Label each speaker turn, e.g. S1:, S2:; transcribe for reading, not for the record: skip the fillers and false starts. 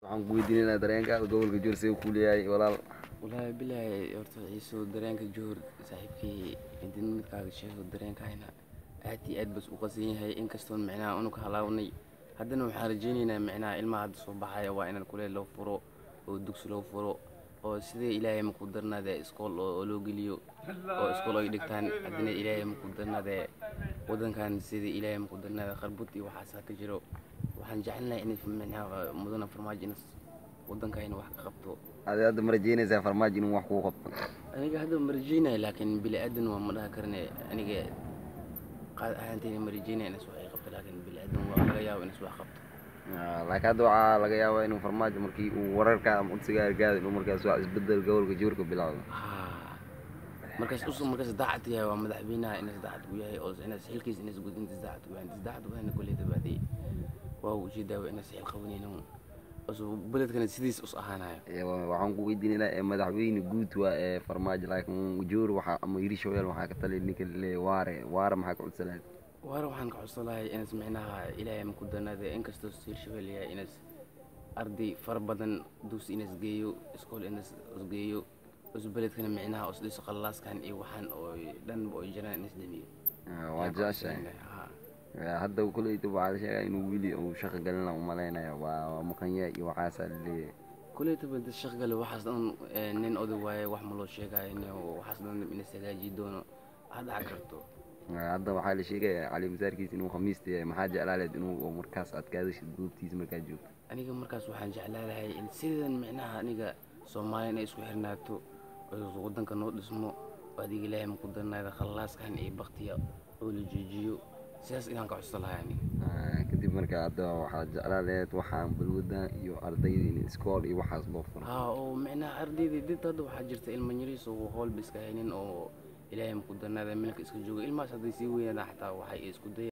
S1: waxaan ku weydiinaynaa dareenkaada gobolka Joor see ku leeyahay walaal.
S2: والله بالله horta ciiso dareenka joor saaxiibkii idin midkaaga sheego dareenkayna aad iyo aad bas u qasan yahay inkastoo macnaha anu ka halaawnay haddana waxaan rajaynaynaa macnaha ilmaha hadda soo baxaya waa in kuleel loo furo oo dugsi loo furo oo sidee ilaahay ma ku darnaade iskool oo loo geliyo oo iskool ay dhigtaan haddana ilaahay ma ku darnaade wadankan sidee ilaahay ma ku darnaade kharbud iyo waxaas ka jiro waxaan jecelnahay in macnaha mudana farmaajo in wadankayna wax ka qabto.
S1: Hadda ma rajaynaysaa farmaajo inuu wax kuu qabto?
S2: aniga hadda ma rajaynaya laakiin bili aadan waa ma dhaha karne aniga qaad ahaantayda ma rajaynaya inay wax qabto laakiin bili aadan waa laga yaabo inay wax qabto.
S1: laakiin hadda waxaa laga yaabaa inuu farmaajo markii uu wararka ama codsiga gaadhay inuu markaas wax isbedel gobolka Joorka bilaabo.
S2: markaas daacad yahay waa madaxweynaha inay daacad u yahay oo inay xilkiisa inay gudinta daacad u yahay daacad waxayna kulleeyda baadii waa uu jeedaa inay xil qabanayno beledkana sidiis us ahaanayo.
S1: waxaan ku weydiinaynaa madaxweyne guud waa farmaajo laakiin Joor waxa ama Hirshabelle waxaa ka taliyay ninka waare maxaa ka codsanayd?
S2: waare waxaan ka codsanahay in macnaha ilaahay ma ku darnaade inkastoo Hirshabelle yahay in arday far badan dus in geeyo iskool in geeyo beledkana macnaha us dhiso qalaaskan iyo waxaan oo dhan oo jiraan in isdamiyo.
S1: waa jaashay hadda kuleyda waxaa la sheegay inuu wili uu shaqo galina u maleynayo waa maqanya iyo waxaas leeyahay
S2: kuleyda bad shaqo gal waxaas dhan nin oday waaye wax ma loo sheegay waxaas dhan in sagaaji doono hada karto.
S1: hadda waxaa la sheegay cali masaarkiis inuu khamiista yahay maxaa jeclaaleed inuu markaas adkaadashid goobtiisa markaa joogto?
S2: aniga markaas waxaan jeclaalahay in sidan macnaha aniga Soomaaliya isku xirnaato oo wadanka noo dhismo adiga ilaahay ma ku darnaada khalaaskan iyo baqtiya oo la joojiyo sidaas inaan ka codsanahay
S1: kadib markaa hadda waxaa jeclaaleed waxaan balwada iyo ardayda in iskool iyo waxaas loo furo.
S2: oo macnaha ardayda dad hadda waxaa jirta ilmo yariis oo hool biska haynin oo ilaahay ma ku darnaada milka iska jooga ilmahaas hadday sii weynadaan xataa waxay isku day